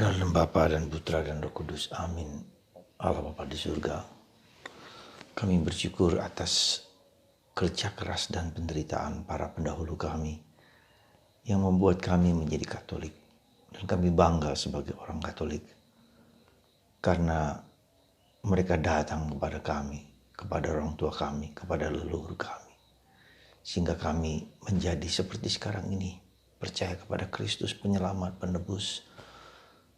Dalam Bapa dan Putra dan Roh Kudus, amin. Allah Bapa di surga, kami bersyukur atas kerja keras dan penderitaan para pendahulu kami yang membuat kami menjadi Katolik. Dan kami bangga sebagai orang Katolik karena mereka datang kepada kami, kepada orang tua kami, kepada leluhur kami. Sehingga kami menjadi seperti sekarang ini, percaya kepada Kristus penyelamat, penebus,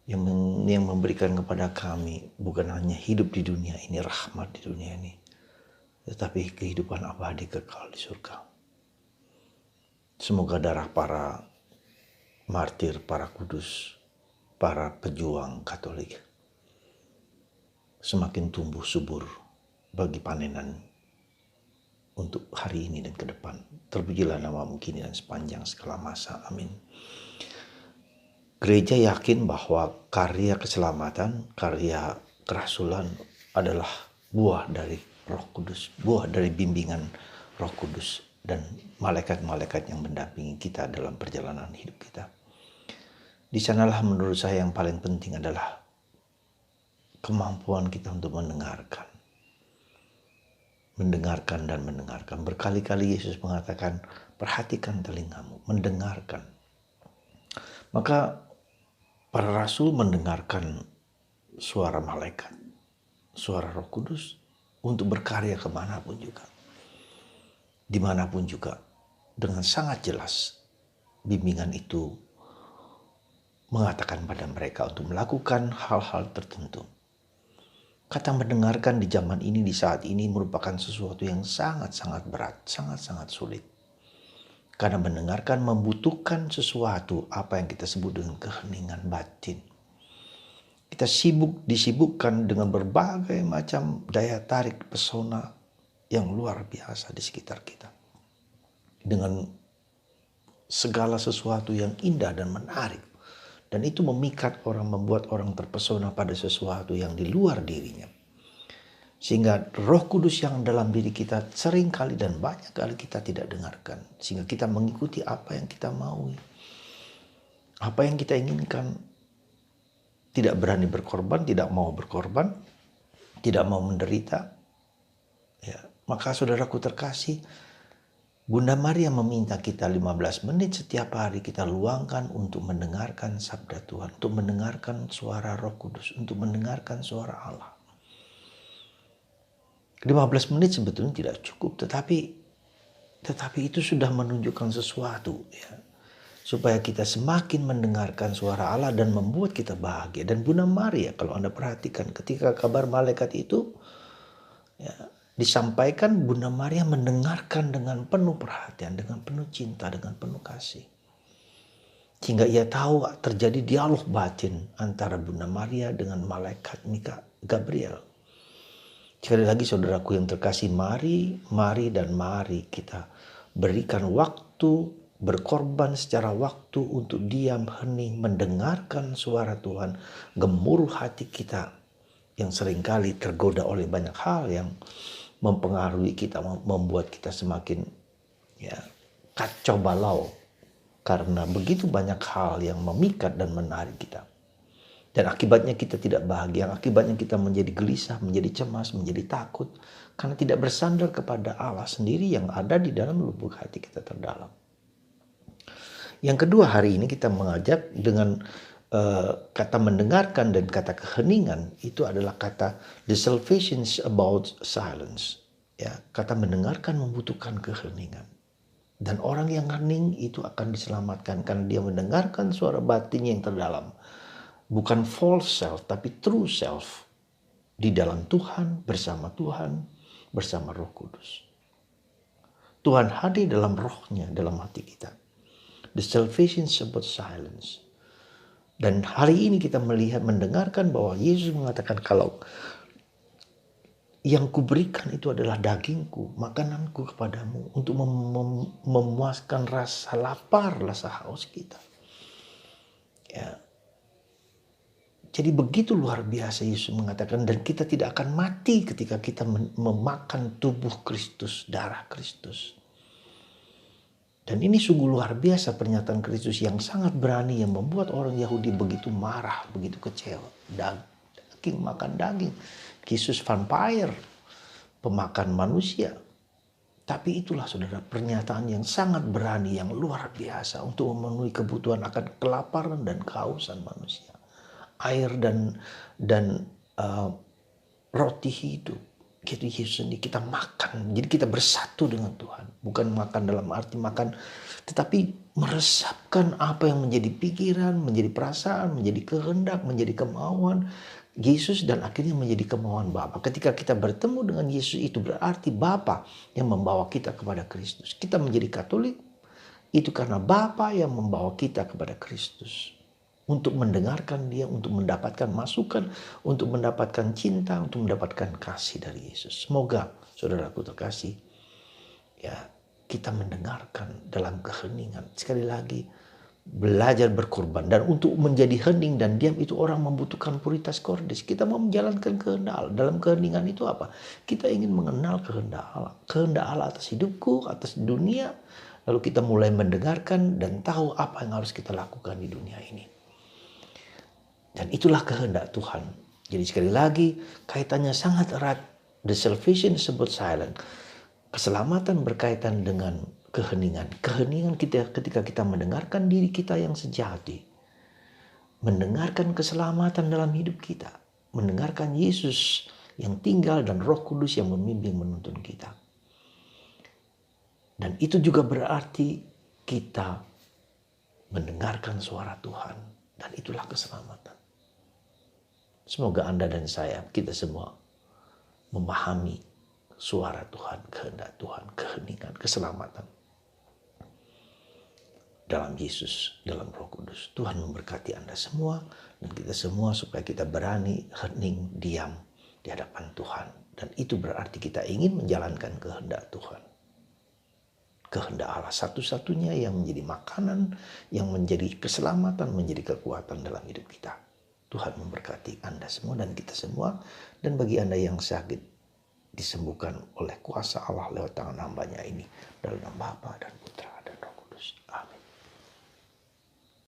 yang memberikan kepada kami bukan hanya hidup di dunia ini, rahmat di dunia ini, tetapi kehidupan abadi kekal di surga. Semoga darah para martir, para kudus, para pejuang Katolik semakin tumbuh subur bagi panenan untuk hari ini dan ke depan. Terpujilah namamu kini dan sepanjang segala masa. Amin. Gereja yakin bahwa karya keselamatan, karya kerasulan adalah buah dari Roh Kudus, buah dari bimbingan Roh Kudus dan malaikat-malaikat yang mendampingi kita dalam perjalanan hidup kita. Di sanalah menurut saya yang paling penting adalah kemampuan kita untuk mendengarkan dan mendengarkan. Berkali-kali Yesus mengatakan, perhatikan telingamu, mendengarkan. Maka para rasul mendengarkan suara malaikat, suara Roh Kudus untuk berkarya kemanapun juga, dimanapun juga, dengan sangat jelas bimbingan itu mengatakan pada mereka untuk melakukan hal-hal tertentu. Kata mendengarkan di zaman ini, di saat ini merupakan sesuatu yang sangat-sangat berat, sangat-sangat sulit. Karena mendengarkan membutuhkan sesuatu, apa yang kita sebut dengan keheningan batin. Kita disibukkan dengan berbagai macam daya tarik pesona yang luar biasa di sekitar kita. Dengan segala sesuatu yang indah dan menarik. Dan itu memikat orang, membuat orang terpesona pada sesuatu yang di luar dirinya. Sehingga Roh Kudus yang dalam diri kita sering kali dan banyak kali kita tidak dengarkan. Sehingga kita mengikuti apa yang kita mau, apa yang kita inginkan. Tidak berani berkorban, tidak mau berkorban, tidak mau menderita. Ya, maka saudaraku terkasih, Bunda Maria meminta kita 15 menit setiap hari kita luangkan untuk mendengarkan sabda Tuhan, untuk mendengarkan suara Roh Kudus, untuk mendengarkan suara Allah. 15 menit sebetulnya tidak cukup, tetapi itu sudah menunjukkan sesuatu, ya, supaya kita semakin mendengarkan suara Allah dan membuat kita bahagia. Dan Bunda Maria, kalau Anda perhatikan, ketika kabar malaikat itu ya, disampaikan, Bunda Maria mendengarkan dengan penuh perhatian, dengan penuh cinta, dengan penuh kasih. Sehingga ia tahu terjadi dialog batin antara Bunda Maria dengan malaikat Gabriel. Sekali lagi saudaraku yang terkasih, mari kita berikan waktu, berkorban secara waktu untuk diam, hening, mendengarkan suara Tuhan, gemuruh hati kita yang seringkali tergoda oleh banyak hal yang mempengaruhi kita, membuat kita semakin kacau balau karena begitu banyak hal yang memikat dan menarik kita. Dan akibatnya kita tidak bahagia, akibatnya kita menjadi gelisah, menjadi cemas, menjadi takut. Karena tidak bersandar kepada Allah sendiri yang ada di dalam lubuk hati kita terdalam. Yang kedua, hari ini kita mengajak dengan kata mendengarkan dan kata keheningan. Itu adalah kata the salvation is about silence. Ya, kata mendengarkan membutuhkan keheningan. Dan orang yang hening itu akan diselamatkan karena dia mendengarkan suara batinnya yang terdalam. Bukan false self, tapi true self. Di dalam Tuhan, bersama Roh Kudus. Tuhan hadir dalam rohnya, dalam hati kita. The salvation is about silence. Dan hari ini kita mendengarkan bahwa Yesus mengatakan kalau yang kuberikan itu adalah dagingku, makananku kepadamu untuk memuaskan rasa lapar, rasa haus kita. Ya. Jadi begitu luar biasa Yesus mengatakan, dan kita tidak akan mati ketika kita memakan tubuh Kristus, darah Kristus. Dan ini sungguh luar biasa pernyataan Kristus yang sangat berani, yang membuat orang Yahudi begitu marah, begitu kecewa. Daging makan daging. Yesus vampire, pemakan manusia. Tapi itulah saudara, pernyataan yang sangat berani, yang luar biasa untuk memenuhi kebutuhan akan kelaparan dan kehausan manusia. Air dan roti hidup. Gitu Yesus sendiri, kita makan. Jadi kita bersatu dengan Tuhan. Bukan makan dalam arti makan, tetapi meresapkan apa yang menjadi pikiran, menjadi perasaan, menjadi kehendak, menjadi kemauan Yesus, dan akhirnya menjadi kemauan Bapa. Ketika kita bertemu dengan Yesus, itu berarti Bapa yang membawa kita kepada Kristus. Kita menjadi Katolik itu karena Bapa yang membawa kita kepada Kristus. Untuk mendengarkan Dia, untuk mendapatkan masukan, untuk mendapatkan cinta, untuk mendapatkan kasih dari Yesus. Semoga saudaraku terkasih, ya, kita mendengarkan dalam keheningan. Sekali lagi, belajar berkorban. Dan untuk menjadi hening dan diam itu orang membutuhkan puritas kordis. Kita mau menjalankan kehendak Allah. Dalam keheningan itu apa? Kita ingin mengenal kehendak Allah. Kehendak Allah atas hidupku, atas dunia. Lalu kita mulai mendengarkan dan tahu apa yang harus kita lakukan di dunia ini. Dan itulah kehendak Tuhan. Jadi sekali lagi, kaitannya sangat erat. The salvation disebut silent. Keselamatan berkaitan dengan keheningan. Keheningan kita ketika kita mendengarkan diri kita yang sejati. Mendengarkan keselamatan dalam hidup kita. Mendengarkan Yesus yang tinggal dan Roh Kudus yang membimbing menuntun kita. Dan itu juga berarti kita mendengarkan suara Tuhan. Dan itulah keselamatan. Semoga Anda dan saya, kita semua memahami suara Tuhan, kehendak Tuhan, keheningan, keselamatan dalam Yesus, dalam Roh Kudus. Tuhan memberkati Anda semua dan kita semua supaya kita berani hening, diam di hadapan Tuhan. Dan itu berarti kita ingin menjalankan kehendak Tuhan. Kehendak Allah satu-satunya yang menjadi makanan, yang menjadi keselamatan, menjadi kekuatan dalam hidup kita. Tuhan memberkati Anda semua dan kita semua. Dan bagi Anda yang sakit, disembuhkan oleh kuasa Allah lewat tangan hambanya ini. Dalam nama Bapa dan Putra dan Roh Kudus. Amin.